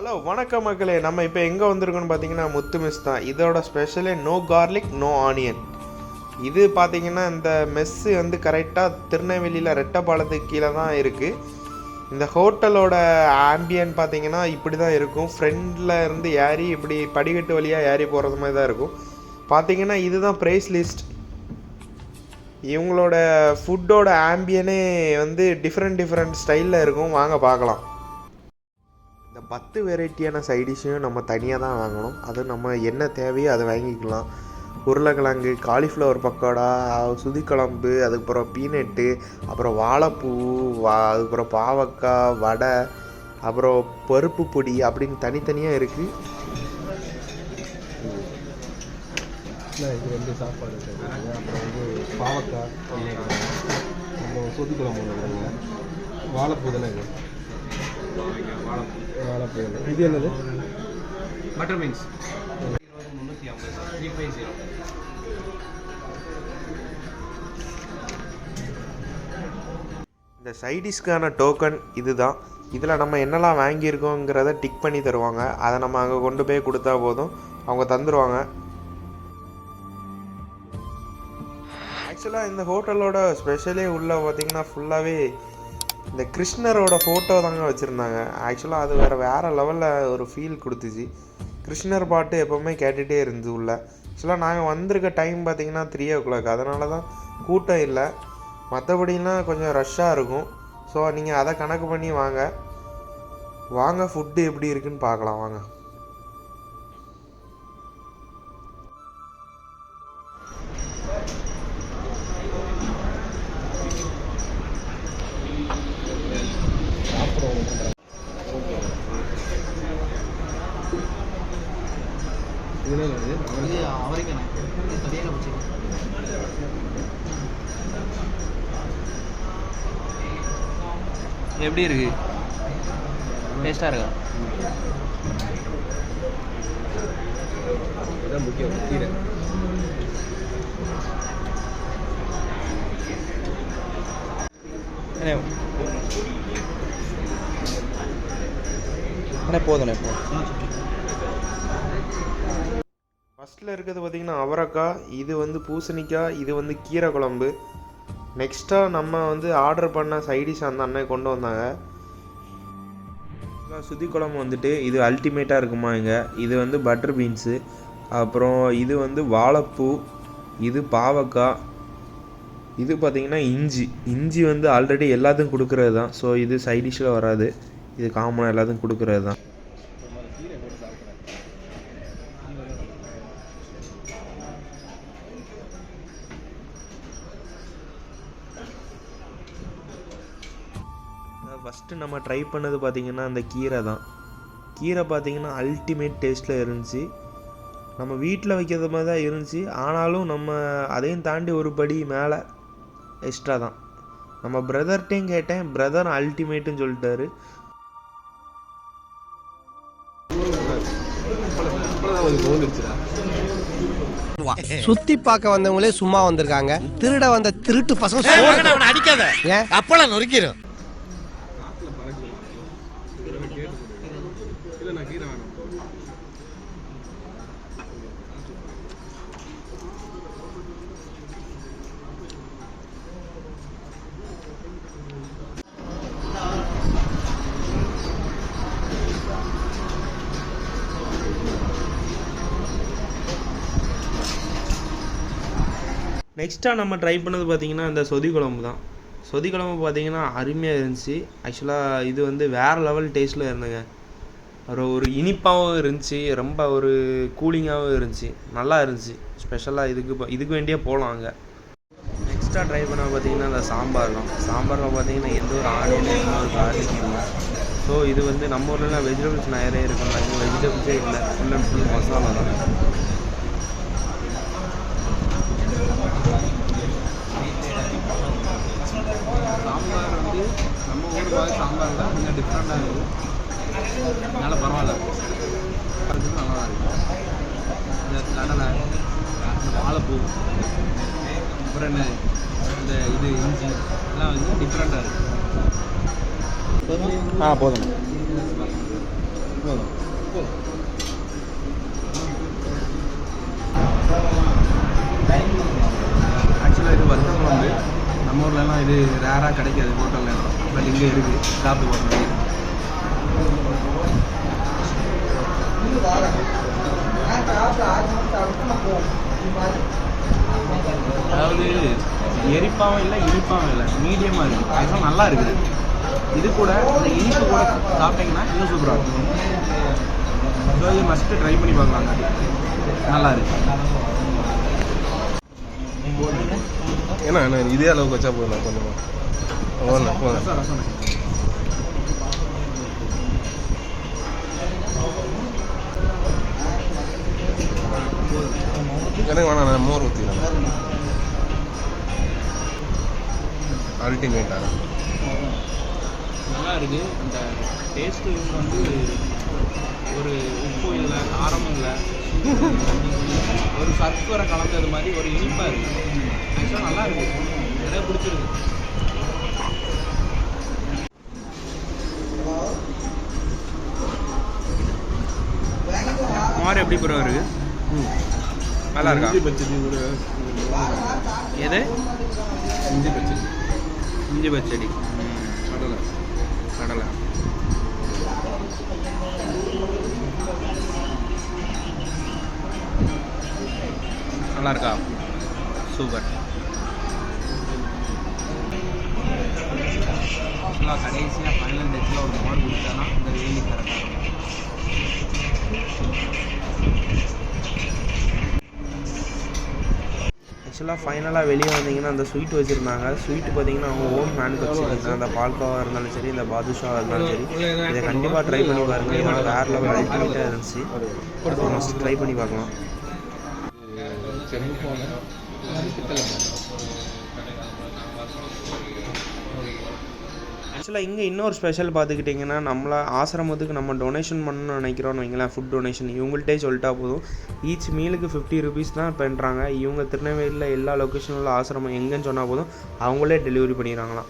Hello வணக்கம் மக்களே. நம்ம இப்போ எங்கே வந்திருக்கோன்னு பார்த்தீங்கன்னா முத்து மெஸ் தான். இதோட ஸ்பெஷலே நோ கார்லிக் நோ ஆனியன். இது பார்த்தீங்கன்னா இந்த மெஸ்ஸு வந்து கரெக்டாக திருநெல்வேலியில் ரெட்டப்பாலத்துக்கு கீழே தான் இருக்குது. இந்த ஹோட்டலோட ஆம்பியன் பார்த்தீங்கன்னா இப்படி தான் இருக்கும். ஃப்ரெண்டில் இருந்து ஏறி இப்படி படிக்கட்டு வழியாக ஏறி போகிறது மாதிரி தான் இருக்கும். பார்த்தீங்கன்னா இதுதான் ப்ரைஸ் லிஸ்ட். இவங்களோட ஃபுட்டோட ஆம்பியனே வந்து டிஃப்ரெண்ட் ஸ்டைலில் இருக்கும். வாங்க பார்க்கலாம். இந்த 10 வெரைட்டியான சைடிஷையும் நம்ம தனியாக தான் வாங்கணும். அது நம்ம என்ன தேவையோ அதை வாங்கிக்கலாம். உருளைக்கிழங்கு, காலிஃப்ளவர் பக்கோடா, சுதிக்குழம்பு, அதுக்கப்புறம் பீனட்டு, அப்புறம் வாழைப்பூ, அதுக்கப்புறம் பாவக்காய், வடை, அப்புறம் பருப்பு பொடி அப்படின்னு தனித்தனியாக இருக்குது. இது வந்து சாப்பாடு அப்புறம் வந்து பாவக்காய், அப்புறம் சொதிக்குழம்பு ஒன்று, வாழைப்பூ தானே இது. வாழைப்பூ இது என்னது? Butter means 350 350. இந்த சைடிஷ்க்கான டோக்கன் இதுதான். இதில் நம்ம என்னெல்லாம் வாங்கியிருக்கோங்கிறத டிக் பண்ணி தருவாங்க. அதை நம்ம அங்கே கொண்டு போய் கொடுத்தா போதும், அவங்க தந்துடுவாங்க. ஆக்சுவலாக இந்த ஹோட்டலோட ஸ்பெஷலே உள்ள பார்த்திங்கன்னா ஃபுல்லாகவே இந்த கிருஷ்ணரோட ஃபோட்டோ தாங்க வச்சுருந்தாங்க. ஆக்சுவலாக அது வேறு லெவலில் ஒரு ஃபீல் கொடுத்துச்சு. கிருஷ்ணர் பாட்டு எப்போவுமே கேட்டுகிட்டே இருந்துச்சு உள்ள. ஆக்சுவலாக நாங்கள் வந்திருக்க டைம் பார்த்திங்கன்னா 3 o'clock, அதனால தான் கூட்டம் இல்லை. மற்றபடிலாம் கொஞ்சம் ரஷ்ஷாக இருக்கும். ஸோ நீங்கள் அதை கணக்கு பண்ணி வாங்க ஃபுட்டு எப்படி இருக்குன்னு பார்க்கலாம் வாங்க. எப்படி இருக்கு? டேஸ்டாக இருக்கா? இதுதான் முக்கியம். கீரை போதும். ஃபஸ்ட்டில் இருக்கிறது பார்த்திங்கன்னா அவரைக்காய், இது வந்து பூசணிக்காய், இது வந்து கீரை குழம்பு. நெக்ஸ்ட்டாக நம்ம வந்து ஆர்டர் பண்ண சைடிஷ் அந்த அண்ணன் கொண்டு வந்தாங்க. சுதி குழம்பு வந்துட்டு இது அல்டிமேட்டாக இருக்குமா இங்கே. இது வந்து பட்டர் பீன்ஸு, அப்புறம் இது வந்து வாழைப்பூ, இது பாவக்காய், இது பார்த்திங்கன்னா இஞ்சி வந்து ஆல்ரெடி எல்லாத்துக்கும் கொடுக்குறது தான். ஸோ இது சைடிஷில் வராது, இது காமனாக எல்லாத்துக்கும் கொடுக்குறது தான். ஃபஸ்ட்டு நம்ம ட்ரை பண்ணது பார்த்திங்கன்னா அந்த கீரை தான். கீரை பார்த்திங்கன்னா அல்டிமேட் டேஸ்ட்டில் இருந்துச்சு. நம்ம வீட்டில் வைக்கிறது மாதிரி தான் இருந்துச்சு. ஆனாலும் நம்ம அதையும் தாண்டி ஒரு படி மேலே எக்ஸ்ட்ரா தான். நம்ம பிரதர்கிட்டையும் கேட்டேன், பிரதர் அல்டிமேட்டுன்னு சொல்லிட்டாரு. சுத்தி பார்க்க வந்தவங்களே சும்மா வந்திருக்காங்க. திருட வந்த திருட்டு பசங்க அடிக்காத, அப்பளம் நொறுக்கிடும். நெக்ஸ்ட்டாக நம்ம ட்ரை பண்ணது பார்த்திங்கன்னா இந்த சொதி குழம்பு தான். சொதி குழம்பு பார்த்திங்கன்னா அருமையாக இருந்துச்சு. ஆக்சுவலாக இது வந்து வேறு லெவல் டேஸ்ட்டில் இருந்துங்க. ஒரு இனிப்பாகவும் இருந்துச்சு, ரொம்ப ஒரு கூலிங்காகவும் இருந்துச்சு, நல்லா இருந்துச்சு. ஸ்பெஷலாக இதுக்கு வேண்டியே போகலாம் அங்கே. நெக்ஸ்ட்டாக ட்ரை பண்ண பார்த்திங்கன்னா இந்த சாம்பார் தான். சாம்பாரில் பார்த்திங்கன்னா எந்த ஒரு ஆனியன், எந்த ஒரு கார்லிக் இல்லை. ஸோ இது வந்து நம்ம ஊர்லாம் வெஜிடபிள்ஸ் நிறைய இருக்கும், இங்கே வெஜிடபிள்ஸே இல்லை, ஃபுல் அண்ட் ஃபுல் மசாலா தான். சாம்பார் வந்து நம்ம ஊர் மாதிரி சாம்பார் தான், கொஞ்சம் டிஃப்ரெண்ட்டாக இருக்குது. அதனால பரவாயில்ல, நல்லா இருக்கும். இந்த கடலை, இந்த வாழைப்பூ, அப்புறம் என்ன இந்த இது இஞ்சி எல்லாம் வந்து டிஃப்ரெண்ட்டாக இருக்குது. போதும். ஆக்சுவலாக இது வத்த குழம்பு நம்ம ஊர்லலாம் இது ரேராக கிடைக்காது ஹோட்டலில், பட் இங்கே இருக்குது, சாப்பிட்டு பார்க்கணும். அதாவது எரிப்பாவும் இல்லை இனிப்பாவும் இல்லை, மீடியமாக இருக்குது. ஆக்சுவலாக நல்லா இருக்குது. இது கூட இந்த இனிப்பு கூட சாப்பிட்டீங்கன்னா இன்னும் சூப்பராக இருக்கும். ஸோ இது மஸ்ட்டு ட்ரை பண்ணி பார்க்கலாங்க, நல்லா இருக்கு. ஏன்னா இதே அளவுக்கு வச்சா போதும் கொஞ்சமாக. ரசம் ரசம் எனக்கு வேணாம், நான் மோர் ஊற்றிடுறேன். அல்டிமேட்டாக நல்லா இருக்குது. அந்த டேஸ்ட்டு வந்து ஒரு உப்பு இல்லை, காரமும் இல்லை, ஒரு சர்க்கரை கலந்தது மாதிரி ஒரு இனிப்பாக இருக்குது. ஆக்சுவலாக நல்லா இருக்குது, எனக்கு பிடிச்சிருக்கு. மாறு எப்படி ப்ரோ இருக்கு? நல்லா இருக்கா? இஞ்சி பச்சடி கூட எது? இஞ்சி பச்சடி, இஞ்சி பச்சடி, கடலை கடலை. நல்லா இருக்கா? சூப்பர். கடைசியாக ஃபைனல் டேஸில் ஒரு மோர் குடித்தானா இந்த வெயிலி கரெக்டாக இருக்கும். ஆக்சுவலாக ஃபைனலாக வெளியே வந்தீங்கன்னா அந்த ஸ்வீட் வச்சுருந்தாங்க. ஸ்வீட்டு பார்த்தீங்கன்னா அவங்க ஓன் மேனுஃபேக்சரிங். அந்த பால்கோவாக இருந்தாலும் சரி, இந்த பாதுஷாவாக இருந்தாலும் சரி, இதை கண்டிப்பாக ட்ரை பண்ணி பாருங்கள். ஏன்னா வேறு லெவல் அல்டிமேட்டாக இருந்துச்சு. மஸ்ட் ட்ரை பண்ணி பார்க்கலாம். ஆக்சுவலாக இங்கே இன்னொரு ஸ்பெஷல் பார்த்துக்கிட்டிங்கன்னா, நம்மளை ஆசிரமத்துக்கு நம்ம டொனேஷன் பண்ணணும்னு நினைக்கிறோன்னு வைங்களேன், ஃபுட் டொனேஷன் இவங்கள்ட்டே சொல்லிட்டா போதும். ஈச் மீலுக்கு 50 rupees தான் பண்ணுறாங்க. இவங்க திருநெல்வேலியில் எல்லா லொக்கேஷனில் ஆசிரமம் எங்கேன்னு சொன்னால் போதும், அவங்களே டெலிவரி பண்ணிடுறாங்களாம்.